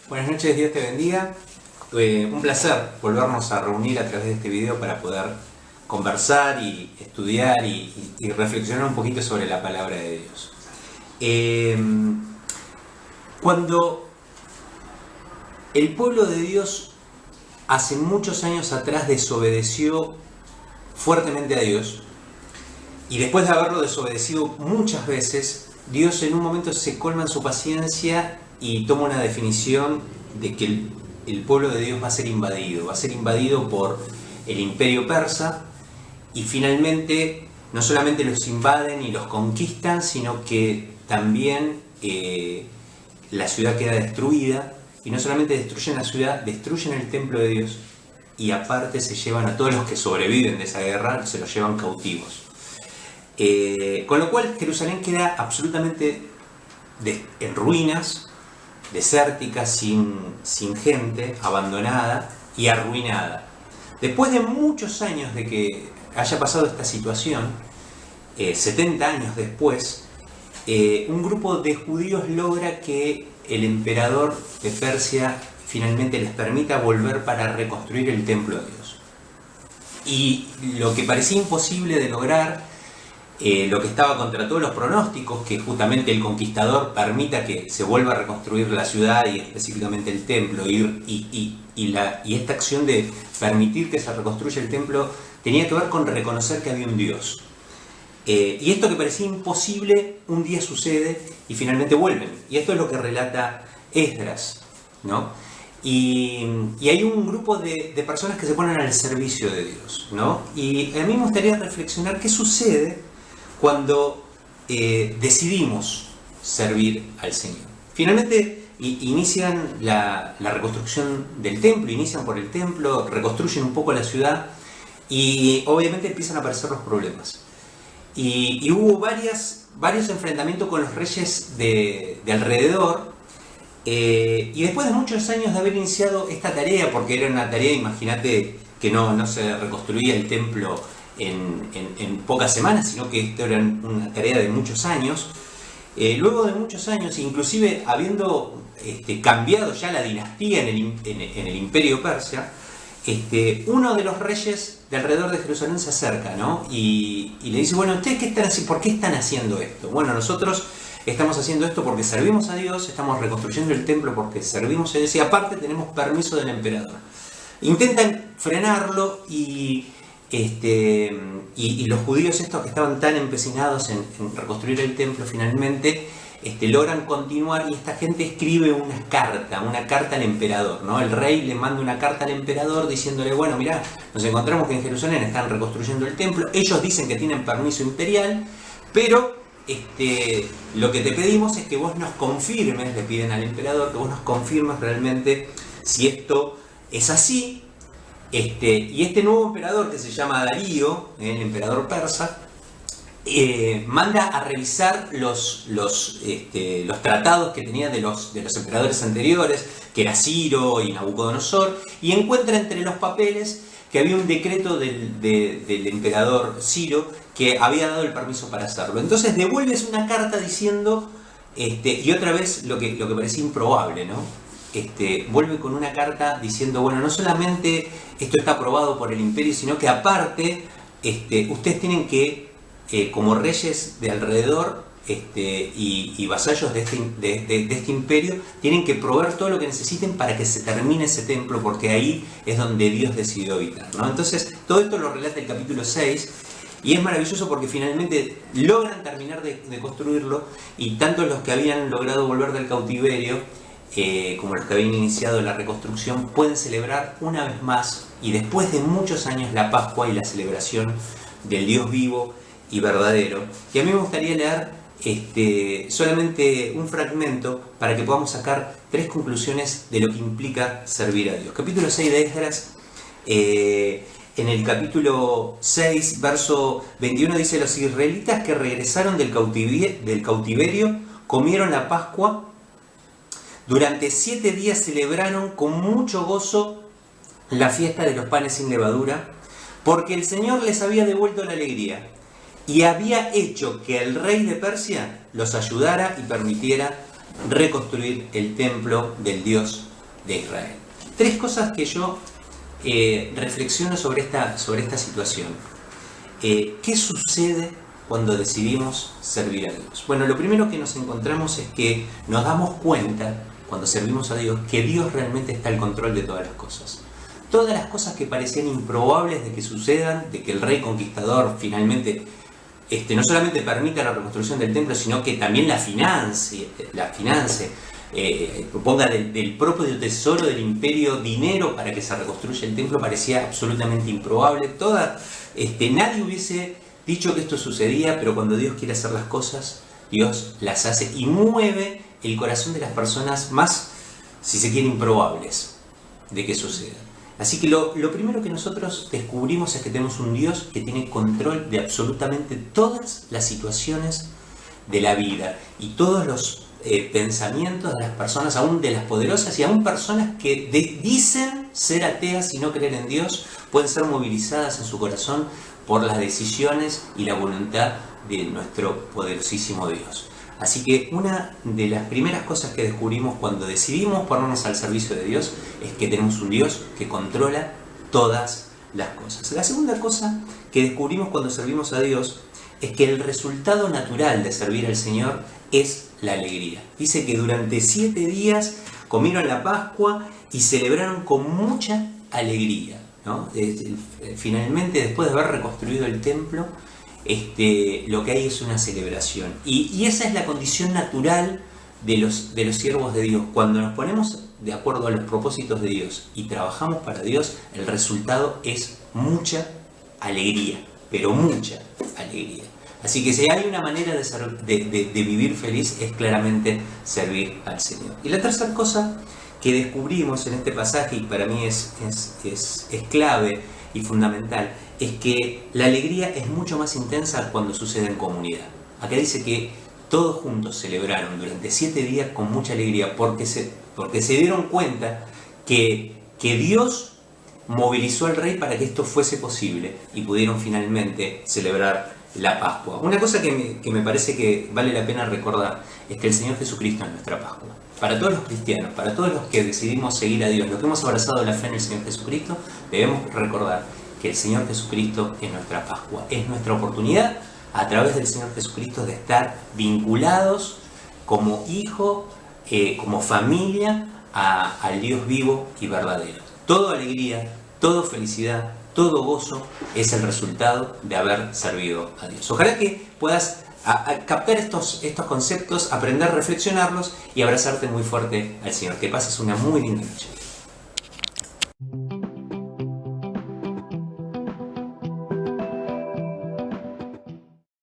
Buenas noches, Dios te bendiga. Un placer volvernos a reunir a través de este video para poder conversar y estudiar y reflexionar un poquito sobre la palabra de Dios. Cuando el pueblo de Dios hace muchos años atrás desobedeció fuertemente a Dios, y después de haberlo desobedecido muchas veces, Dios en un momento se colma en su paciencia y toma una definición de que el pueblo de Dios va a ser invadido por el imperio persa, y finalmente no solamente los invaden y los conquistan, sino que también la ciudad queda destruida, y no solamente destruyen la ciudad, destruyen el templo de Dios, y aparte se llevan a todos los que sobreviven de esa guerra, se los llevan cautivos. Con lo cual Jerusalén queda absolutamente en ruinas, desértica, sin gente, abandonada y arruinada. Después de muchos años de que haya pasado esta situación, 70 años después, un grupo de judíos logra que el emperador de Persia finalmente les permita volver para reconstruir el templo de Dios. Y lo que parecía imposible de lograr, lo que estaba contra todos los pronósticos, que justamente el conquistador permita que se vuelva a reconstruir la ciudad y específicamente el templo, y esta acción de permitir que se reconstruya el templo tenía que ver con reconocer que había un Dios. Y esto que parecía imposible, un día sucede y finalmente vuelven. Y esto es lo que relata Esdras, ¿no? Y hay un grupo de personas que se ponen al servicio de Dios, ¿no? Y a mí me gustaría reflexionar qué sucede cuando decidimos servir al Señor. Finalmente inician la reconstrucción del templo, inician por el templo, reconstruyen un poco la ciudad, y obviamente empiezan a aparecer los problemas. Y hubo varios enfrentamientos con los reyes de alrededor, y después de muchos años de haber iniciado esta tarea, porque era una tarea, imagínate que no se reconstruía el templo en pocas semanas, sino que esto era una tarea de muchos años. Luego de muchos años, inclusive habiendo cambiado ya la dinastía en el imperio persa, uno de los reyes de alrededor de Jerusalén se acerca, ¿no? Y le dice, bueno, ¿ustedes qué están haciendo? ¿Por qué están haciendo esto? Bueno, nosotros estamos haciendo esto porque servimos a Dios, estamos reconstruyendo el templo porque servimos a Dios, y aparte tenemos permiso del emperador. Intentan frenarlo, y los judíos estos que estaban tan empecinados en reconstruir el templo finalmente logran continuar, y esta gente escribe una carta al emperador, ¿no? El rey le manda una carta al emperador diciéndole, bueno, mirá, nos encontramos que en Jerusalén están reconstruyendo el templo, ellos dicen que tienen permiso imperial, pero lo que te pedimos es que vos nos confirmes, le piden al emperador, que vos nos confirmes realmente si esto es así. Y este nuevo emperador, que se llama Darío, el emperador persa, manda a revisar los tratados que tenía de los emperadores anteriores, que era Ciro y Nabucodonosor, y encuentra entre los papeles que había un decreto del emperador Ciro que había dado el permiso para hacerlo. Entonces devuelves una carta diciendo, y otra vez lo que parecía improbable, ¿no? Vuelve con una carta diciendo, bueno, no solamente esto está aprobado por el imperio, sino que aparte ustedes tienen que, como reyes de alrededor y vasallos de este imperio, tienen que proveer todo lo que necesiten para que se termine ese templo, porque ahí es donde Dios decidió habitar, ¿no? Entonces todo esto lo relata el capítulo 6, y es maravilloso porque finalmente logran terminar de construirlo, y tanto los que habían logrado volver del cautiverio como los que habían iniciado la reconstrucción pueden celebrar una vez más, y después de muchos años, la Pascua y la celebración del Dios vivo y verdadero. Y a mí me gustaría leer solamente un fragmento para que podamos sacar 3 conclusiones de lo que implica servir a Dios. Capítulo 6 de Esdras, en el capítulo 6, verso 21, dice: los israelitas que regresaron del cautiverio comieron la Pascua. Durante 7 días celebraron con mucho gozo la fiesta de los panes sin levadura, porque el Señor les había devuelto la alegría y había hecho que el rey de Persia los ayudara y permitiera reconstruir el templo del Dios de Israel. 3 cosas que yo reflexiono sobre esta situación. ¿Qué sucede cuando decidimos servir a Dios? Bueno, lo primero que nos encontramos es que nos damos cuenta, cuando servimos a Dios, que Dios realmente está al control de todas las cosas. Todas las cosas que parecían improbables de que sucedan, de que el rey conquistador finalmente no solamente permita la reconstrucción del templo, sino que también la finance, ponga del propio tesoro del imperio dinero para que se reconstruya el templo, parecía absolutamente improbable. Nadie hubiese dicho que esto sucedía, pero cuando Dios quiere hacer las cosas, Dios las hace y mueve el corazón de las personas más, si se quiere, improbables de que suceda. Así que lo primero que nosotros descubrimos es que tenemos un Dios que tiene control de absolutamente todas las situaciones de la vida y todos los pensamientos de las personas, aún de las poderosas, y aún personas que dicen ser ateas y no creer en Dios, pueden ser movilizadas en su corazón por las decisiones y la voluntad de nuestro poderosísimo Dios. Así que una de las primeras cosas que descubrimos cuando decidimos ponernos al servicio de Dios es que tenemos un Dios que controla todas las cosas. La segunda cosa que descubrimos cuando servimos a Dios es que el resultado natural de servir al Señor es la alegría. Dice que durante 7 días comieron la Pascua y celebraron con mucha alegría, ¿no? Finalmente, después de haber reconstruido el templo, lo que hay es una celebración. Y esa es la condición natural de los siervos de Dios. Cuando nos ponemos de acuerdo a los propósitos de Dios y trabajamos para Dios, el resultado es mucha alegría, pero mucha alegría. Así que si hay una manera de vivir feliz, es claramente servir al Señor. Y la tercera cosa que descubrimos en este pasaje, y para mí es clave y fundamental, es que la alegría es mucho más intensa cuando sucede en comunidad. Acá dice que todos juntos celebraron durante 7 días con mucha alegría porque se dieron cuenta que Dios movilizó al rey para que esto fuese posible y pudieron finalmente celebrar la Pascua. Una cosa que me parece que vale la pena recordar es que el Señor Jesucristo es nuestra Pascua. Para todos los cristianos, para todos los que decidimos seguir a Dios, los que hemos abrazado la fe en el Señor Jesucristo, debemos recordar que el Señor Jesucristo es nuestra Pascua, es nuestra oportunidad a través del Señor Jesucristo de estar vinculados como hijo, como familia al Dios vivo y verdadero. Toda alegría, toda felicidad, todo gozo es el resultado de haber servido a Dios. Ojalá que puedas captar estos conceptos, aprender a reflexionarlos y abrazarte muy fuerte al Señor. Que pases una muy linda noche.